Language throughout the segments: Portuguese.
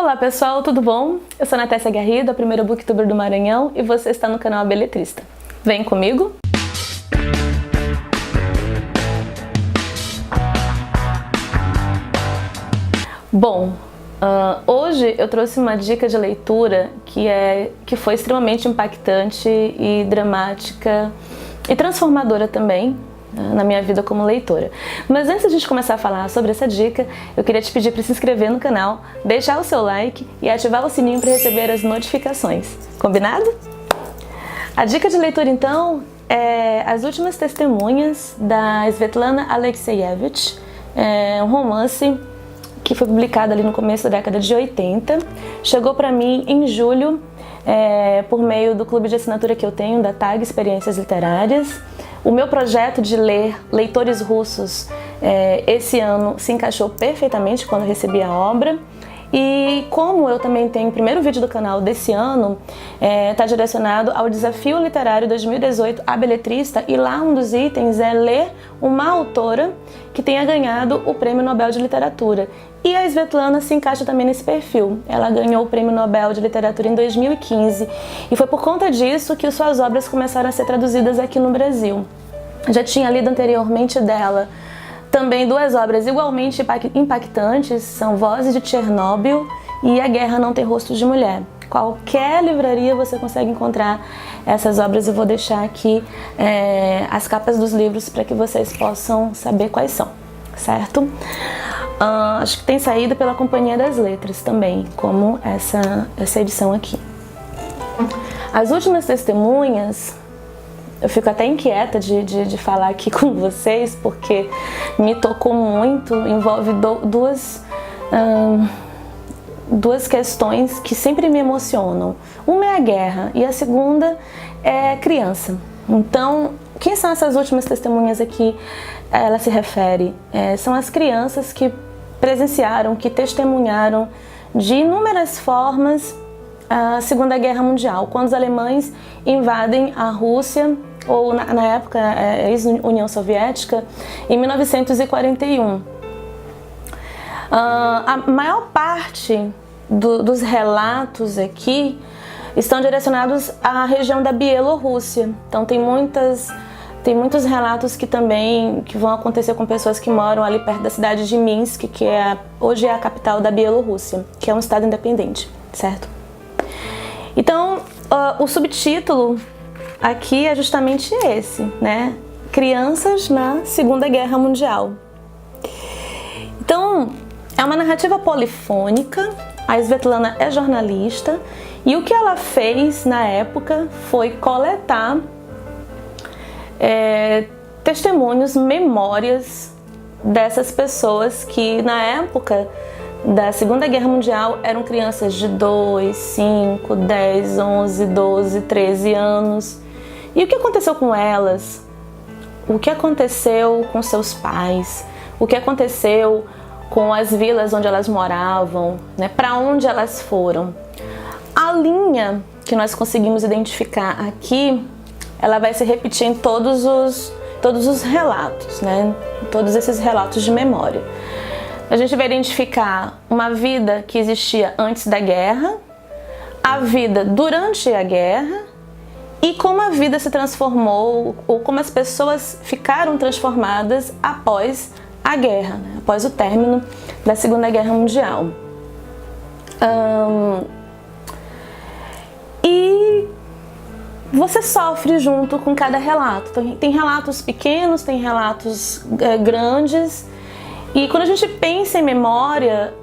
Olá pessoal, tudo bom? Eu sou a Natécia Garrido, a primeira booktuber do Maranhão, e você está no canal A Beletrista. Vem comigo? Bom, hoje eu trouxe uma dica de leitura que foi extremamente impactante e dramática e transformadora também na minha vida como leitora. Mas antes de a gente começar a falar sobre essa dica, eu queria te pedir para se inscrever no canal, deixar o seu like e ativar o sininho para receber as notificações. Combinado? A dica de leitura então é As Últimas Testemunhas, da Svetlana Alexievich. É um romance que foi publicado ali no começo da década de 80. Chegou para mim em julho, por meio do clube de assinatura que eu tenho, da TAG Experiências Literárias. O meu projeto de ler leitores russos esse ano se encaixou perfeitamente quando eu recebi a obra. E como eu também tenho o primeiro vídeo do canal desse ano, está direcionado ao Desafio Literário 2018 A Beletrista, e lá um dos itens é ler uma autora que tenha ganhado o Prêmio Nobel de Literatura. E a Svetlana se encaixa também nesse perfil. Ela ganhou o Prêmio Nobel de Literatura em 2015 e foi por conta disso que suas obras começaram a ser traduzidas aqui no Brasil. Já tinha lido anteriormente dela também duas obras igualmente impactantes, são Vozes de Chernobyl e A Guerra Não Tem Rosto de Mulher. Qualquer livraria você consegue encontrar essas obras, eu vou deixar aqui as capas dos livros para que vocês possam saber quais são, certo? Acho que tem saído pela Companhia das Letras também, como essa edição aqui. As Últimas Testemunhas, eu fico até inquieta de falar aqui com vocês, porque me tocou muito, envolve duas questões que sempre me emocionam. Uma é a guerra e a segunda é criança. Então, quem são essas últimas testemunhas aqui? Ela se refere, são as crianças que presenciaram, que testemunharam de inúmeras formas a Segunda Guerra Mundial, quando os alemães invadem a Rússia, ou na época ex-União Soviética, em 1941. A maior parte dos relatos aqui estão direcionados à região da Bielorrússia. Então tem muitos relatos que vão acontecer com pessoas que moram ali perto da cidade de Minsk, que hoje é a capital da Bielorrússia, que é um estado independente, certo? Então, o subtítulo aqui é justamente esse, né? Crianças na Segunda Guerra Mundial. Então, é uma narrativa polifônica. A Svetlana é jornalista e o que ela fez na época foi coletar testemunhos, memórias dessas pessoas que na época da Segunda Guerra Mundial eram crianças de 2, 5, 10, 11, 12, 13 anos. E o que aconteceu com elas? O que aconteceu com seus pais? O que aconteceu com as vilas onde elas moravam? Né? Para onde elas foram? A linha que nós conseguimos identificar aqui, ela vai se repetir em todos os relatos, né? Todos esses relatos de memória. A gente vai identificar uma vida que existia antes da guerra, a vida durante a guerra e como a vida se transformou, ou como as pessoas ficaram transformadas após a guerra, né? Após o término da Segunda Guerra Mundial. E você sofre junto com cada relato. Tem relatos pequenos, tem relatos grandes. E quando a gente pensa em memória,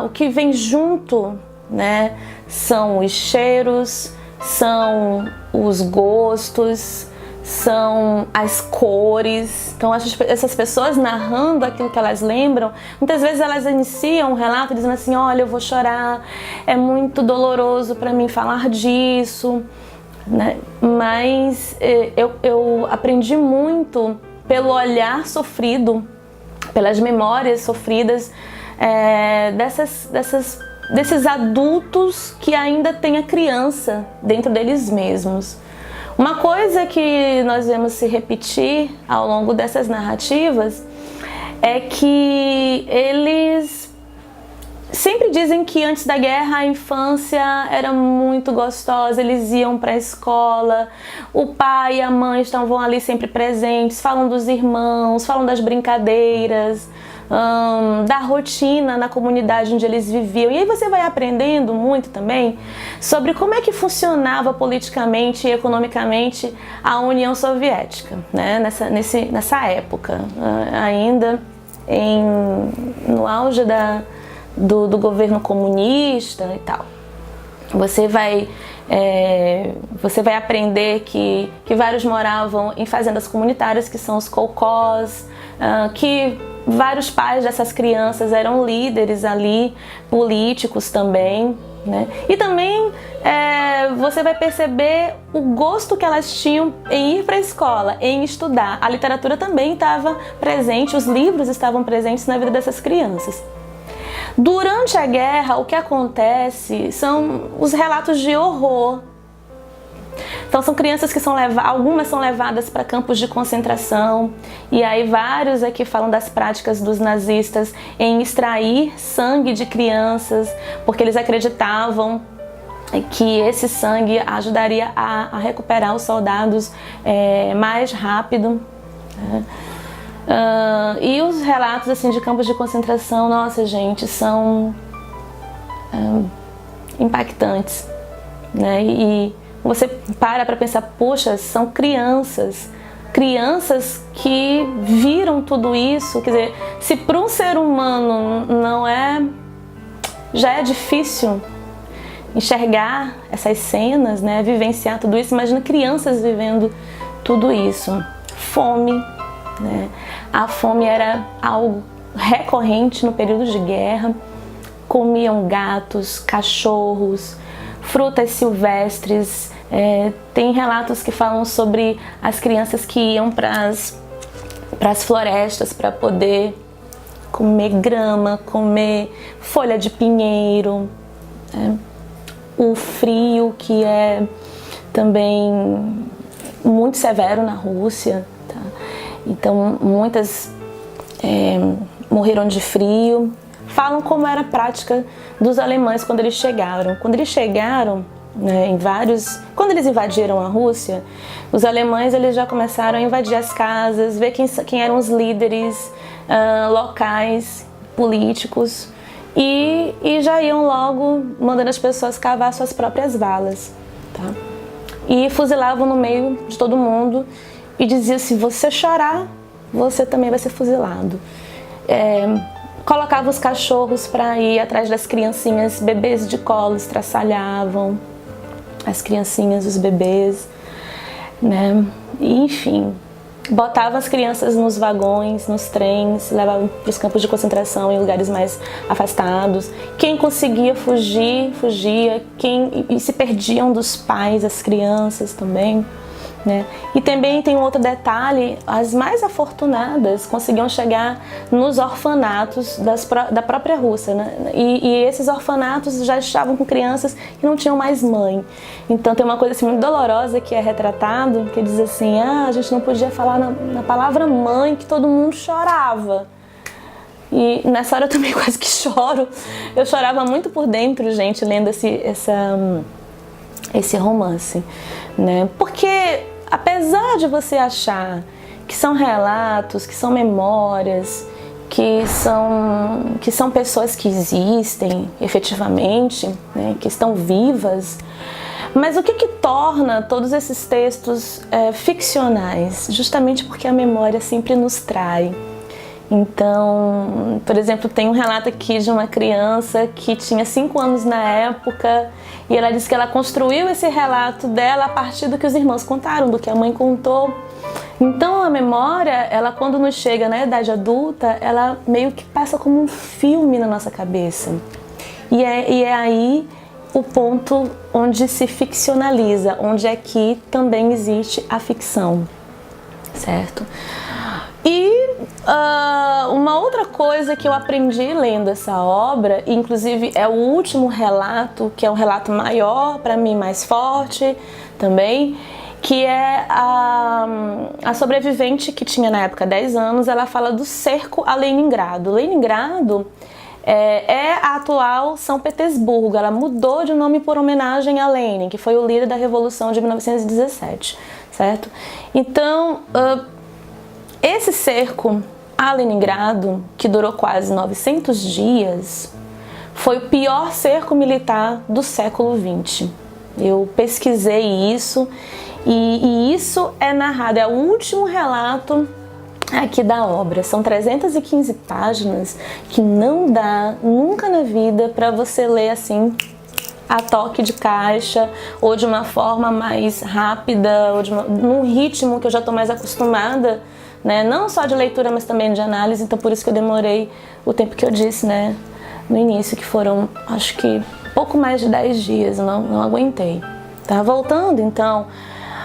o que vem junto, né, são os cheiros, são os gostos, são as cores. Então essas pessoas narrando aquilo que elas lembram, muitas vezes elas iniciam um relato dizendo assim: olha, eu vou chorar, é muito doloroso para mim falar disso, né? Mas eu aprendi muito pelo olhar sofrido, pelas memórias sofridas desses adultos que ainda têm a criança dentro deles mesmos. Uma coisa que nós vemos se repetir ao longo dessas narrativas é que eles Sempre dizem que antes da guerra a infância era muito gostosa, eles iam para a escola, o pai e a mãe estavam ali sempre presentes, falam dos irmãos, falam das brincadeiras, da rotina na comunidade onde eles viviam. E aí você vai aprendendo muito também sobre como é que funcionava politicamente e economicamente a União Soviética, né? Nessa época, ainda no auge do governo comunista e tal. Você vai aprender que vários moravam em fazendas comunitárias, que são os kolkhoz, que vários pais dessas crianças eram líderes ali, políticos também, né? E também você vai perceber o gosto que elas tinham em ir para a escola, em estudar. A literatura também estava presente, os livros estavam presentes na vida dessas crianças. Durante a guerra, o que acontece são os relatos de horror. Então são crianças que algumas são levadas para campos de concentração, e aí vários aqui falam das práticas dos nazistas em extrair sangue de crianças, porque eles acreditavam que esse sangue ajudaria a recuperar os soldados mais rápido, né? E os relatos assim de campos de concentração, nossa gente, são impactantes, né? E você para pensar, poxa, são crianças que viram tudo isso. Quer dizer, se para um ser humano já é difícil enxergar essas cenas, né, vivenciar tudo isso, imagina crianças vivendo tudo isso. Fome, né? A fome era algo recorrente no período de guerra. Comiam gatos, cachorros, frutas silvestres. Tem relatos que falam sobre as crianças que iam para as florestas para poder comer grama, comer folha de pinheiro, né? O frio, que é também muito severo na Rússia, tá? Então muitas morreram de frio. Falam como era a prática dos alemães quando eles chegaram. Quando eles chegaram, né, quando eles invadiram a Rússia, os alemães eles já começaram a invadir as casas, ver quem eram os líderes locais, políticos, e já iam logo mandando as pessoas cavar suas próprias valas, tá? E fuzilavam no meio de todo mundo e diziam: se você chorar, você também vai ser fuzilado. Colocava os cachorros para ir atrás das criancinhas, bebês de colo, estraçalhavam as criancinhas, os bebês, né? E, enfim, botava as crianças nos vagões, nos trens, levavam para os campos de concentração em lugares mais afastados. Quem conseguia fugir, fugia. E se perdiam dos pais, as crianças também, né? E também tem um outro detalhe: as mais afortunadas conseguiam chegar nos orfanatos da própria Rússia, né? E esses orfanatos já estavam com crianças que não tinham mais mãe. Então tem uma coisa assim muito dolorosa que é retratado, que diz assim: a gente não podia falar na palavra mãe, que todo mundo chorava. E nessa hora eu também quase que choro. Eu chorava muito por dentro, gente, lendo esse romance, né? Porque apesar de você achar que são relatos, que são memórias, que são pessoas que existem efetivamente, né, que estão vivas, mas o que torna todos esses textos ficcionais? Justamente porque a memória sempre nos trai. Então, por exemplo, tem um relato aqui de uma criança que tinha 5 anos na época, e ela disse que ela construiu esse relato dela a partir do que os irmãos contaram, do que a mãe contou. Então a memória, ela quando nos chega na idade adulta, ela meio que passa como um filme na nossa cabeça. E é aí o ponto onde se ficcionaliza, onde aqui também existe a ficção, certo? E uma outra coisa que eu aprendi lendo essa obra, inclusive é o último relato, que é um relato maior para mim, mais forte também, que é a sobrevivente que tinha na época 10 anos. Ela fala do cerco a Leningrado. Leningrado é a atual São Petersburgo. Ela mudou de nome por homenagem a Lenin, que foi o líder da Revolução de 1917, certo? Então, esse cerco a Leningrado, que durou quase 900 dias, foi o pior cerco militar do século XX. Eu pesquisei isso e isso é narrado, é o último relato aqui da obra. São 315 páginas que não dá nunca na vida para você ler assim a toque de caixa ou de uma forma mais rápida ou num ritmo que eu já estou mais acostumada, né? Não só de leitura, mas também de análise. Então por isso que eu demorei o tempo que eu disse, né, no início, que foram, acho que pouco mais de 10 dias, não aguentei. Tá, voltando então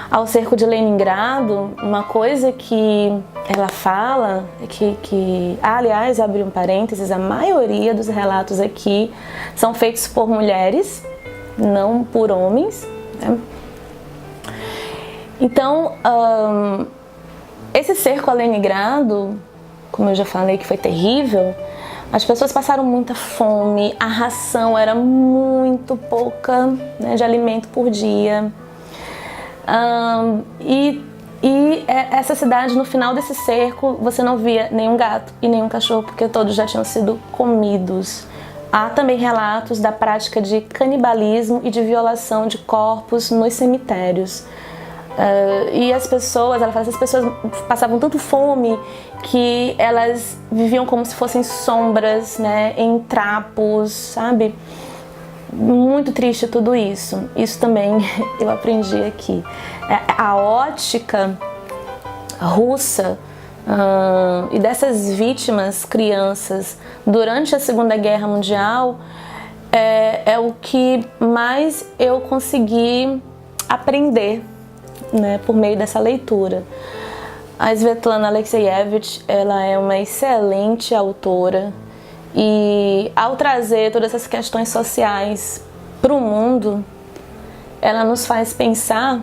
ao cerco de Leningrado, uma coisa que ela fala é que aliás, abri um parênteses, a maioria dos relatos aqui são feitos por mulheres, não por homens, né? Então, esse cerco a Leningrado, como eu já falei que foi terrível, as pessoas passaram muita fome, a ração era muito pouca, né, de alimento por dia. E essa cidade, no final desse cerco, você não via nenhum gato e nenhum cachorro, porque todos já tinham sido comidos. Há também relatos da prática de canibalismo e de violação de corpos nos cemitérios. E as pessoas, ela fala, essas pessoas passavam tanto fome que elas viviam como se fossem sombras, né, em trapos, sabe? Muito triste tudo isso. Isso também eu aprendi aqui. A ótica russa e dessas vítimas, crianças, durante a Segunda Guerra Mundial é o que mais eu consegui aprender, né, por meio dessa leitura. A Svetlana Alexievich, ela é uma excelente autora e ao trazer todas essas questões sociais para o mundo, ela nos faz pensar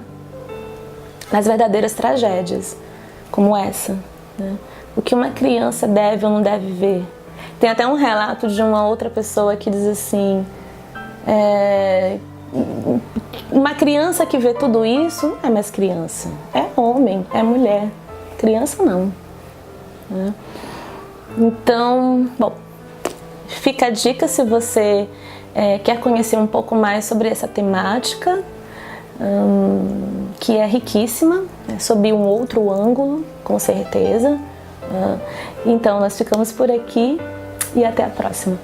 nas verdadeiras tragédias, como essa, né? O que uma criança deve ou não deve ver. Tem até um relato de uma outra pessoa que diz assim, uma criança que vê tudo isso não é mais criança, é homem, é mulher, criança não, né? Então, bom, fica a dica se você quer conhecer um pouco mais sobre essa temática, que é riquíssima, sob um outro ângulo, com certeza. Então, nós ficamos por aqui e até a próxima.